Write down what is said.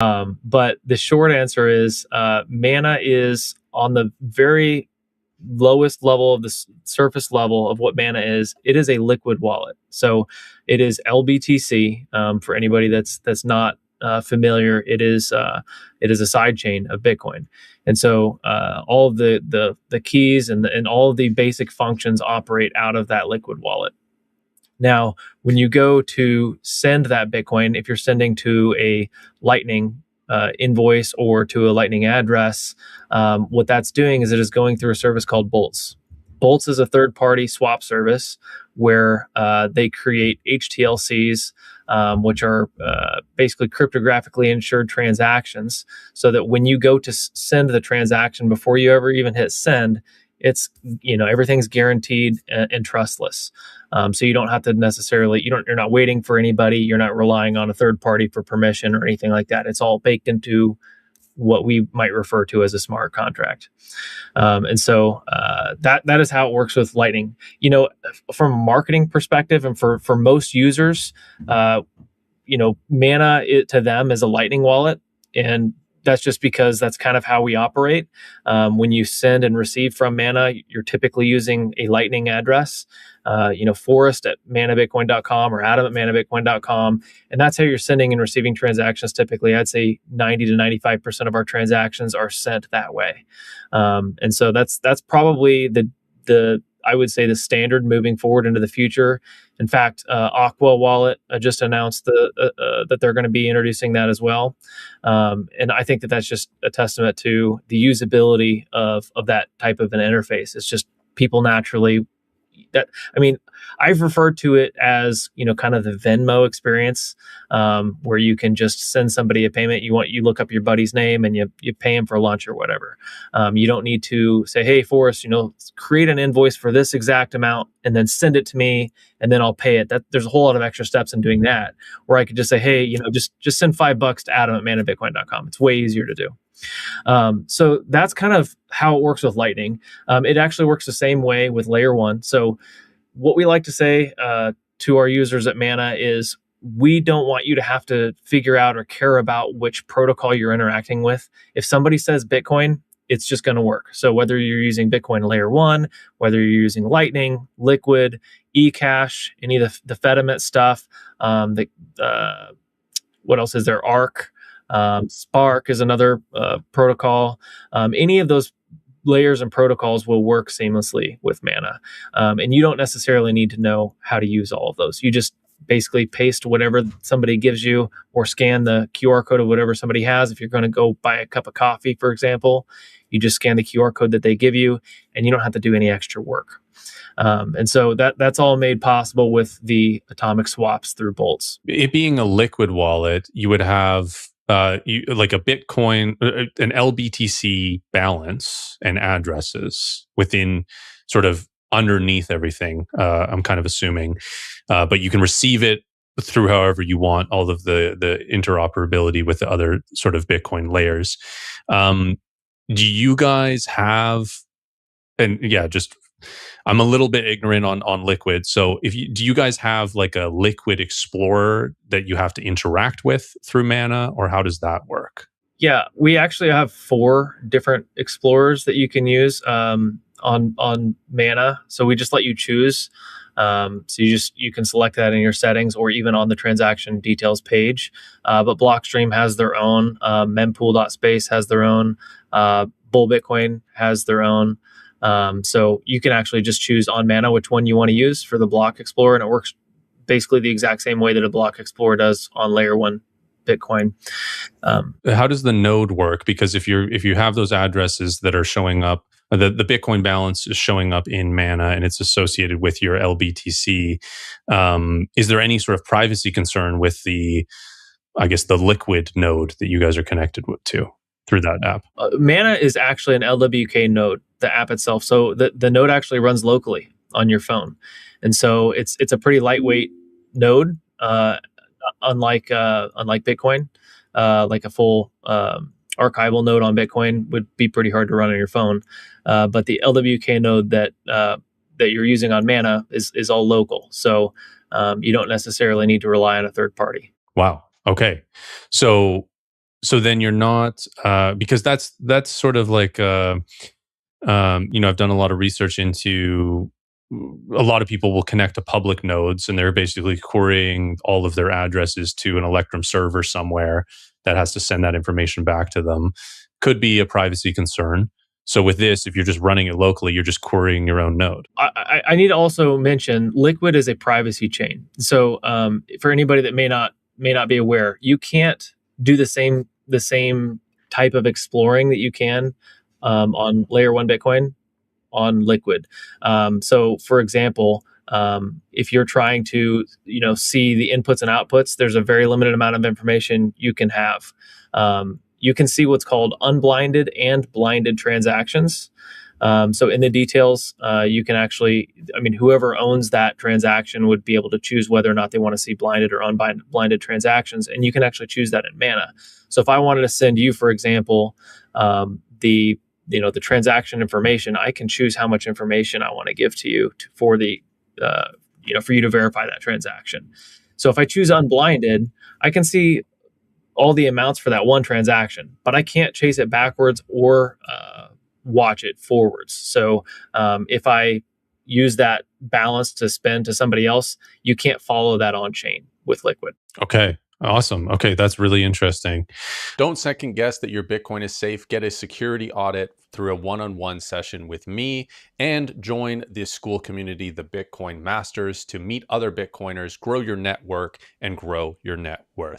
But the short answer is Mana is on the very lowest level of the surface level of what Mana is. It is a liquid wallet. So it is LBTC. For anybody that's not familiar, it is a side chain of Bitcoin. And so all of the keys and all of the basic functions operate out of that liquid wallet. Now, when you go to send that Bitcoin, if you're sending to a Lightning invoice or to a Lightning address, what that's doing is it is going through a service called Boltz. Boltz is a third-party swap service where they create HTLCs, which are basically cryptographically insured transactions, so that when you go to send the transaction, before you ever even hit send, it's everything's guaranteed and trustless. So you don't have to necessarily you're not waiting for anybody. You're not relying on a third party for permission or anything like that. It's all baked into what we might refer to as a smart contract. And so that is how it works with Lightning. From a marketing perspective, and for most users, Mana to them is a Lightning wallet, and that's just because that's kind of how we operate. When you send and receive from Mana, you're typically using a Lightning address, Forrest at manabitcoin.com or Adam at manabitcoin.com. And that's how you're sending and receiving transactions. Typically, I'd say 90 to 95% of our transactions are sent that way. And so that's probably I would say the standard moving forward into the future. In fact, Aqua Wallet just announced that they're going to be introducing that as well. And I think that that's just a testament to the usability of that type of an interface. It's just people naturally I've referred to it as, kind of the Venmo experience, where you can just send somebody a payment. You look up your buddy's name and you pay him for lunch or whatever. You don't need to say, hey, Forrest, create an invoice for this exact amount and then send it to me and then I'll pay it. There's a whole lot of extra steps in doing that, where I could just say, hey, just send $5 to Adam at manabitcoin.com. It's way easier to do. So that's kind of how it works with Lightning. It actually works the same way with Layer 1. So what we like to say to our users at Mana is, we don't want you to have to figure out or care about which protocol you're interacting with. If somebody says Bitcoin, it's just going to work. So whether you're using Bitcoin Layer 1, whether you're using Lightning, Liquid, eCash, any of the Fedimint stuff, what else is there? Arc. Spark is another protocol. Any of those layers and protocols will work seamlessly with Mana. And you don't necessarily need to know how to use all of those. You just basically paste whatever somebody gives you or scan the QR code of whatever somebody has. If you're going to go buy a cup of coffee, for example, you just scan the QR code that they give you and you don't have to do any extra work. And so that's all made possible with the atomic swaps through Boltz. It being a liquid wallet, you would have like a Bitcoin, an LBTC balance and addresses within sort of underneath everything. I'm kind of assuming, but you can receive it through however you want, all of the interoperability with the other sort of Bitcoin layers. Do you guys have, and yeah, just, I'm a little bit ignorant on Liquid. So do you guys have like a Liquid Explorer that you have to interact with through Mana, or how does that work? Yeah, we actually have 4 different explorers that you can use on Mana. So we just let you choose. So you can select that in your settings or even on the transaction details page. But Blockstream has their own, mempool.space has their own, Bull Bitcoin has their own. So you can actually just choose on Mana which one you want to use for the Block Explorer, and it works basically the exact same way that a Block Explorer does on Layer 1 Bitcoin. How does the node work? Because if you have those addresses that are showing up, the Bitcoin balance is showing up in Mana and it's associated with your LBTC, is there any sort of privacy concern with the Liquid node that you guys are connected to through that app? Mana is actually an LWK node, the app itself. So the node actually runs locally on your phone. And so it's a pretty lightweight node, unlike Bitcoin. Like a full archival node on Bitcoin would be pretty hard to run on your phone. But the LWK node that you're using on Mana is all local. So you don't necessarily need to rely on a third party. Wow. Okay. So So then you're not, because that's sort of like, I've done a lot of research into, a lot of people will connect to public nodes and they're basically querying all of their addresses to an Electrum server somewhere that has to send that information back to them. Could be a privacy concern. So with this, if you're just running it locally, you're just querying your own node. I need to also mention Liquid is a privacy chain. So for anybody that may not be aware, you can't do the same type of exploring that you can on layer one Bitcoin on Liquid. So for example, if you're trying to see the inputs and outputs, there's a very limited amount of information you can have. You can see what's called unblinded and blinded transactions. So in the details, you can actually, whoever owns that transaction would be able to choose whether or not they want to see blinded or unblinded transactions, and you can actually choose that in Mana. So if I wanted to send you, for example, the transaction information, I can choose how much information I want to give to you for you to verify that transaction. So if I choose unblinded, I can see all the amounts for that one transaction, but I can't chase it backwards or watch it forwards. So if I use that balance to spend to somebody else, you can't follow that on chain with Liquid. Okay. Awesome. Okay, that's really interesting. Don't second guess that your Bitcoin is safe. Get a security audit through a one-on-one session with me and join the school community, the Bitcoin Masters, to meet other Bitcoiners, grow your network, and grow your net worth.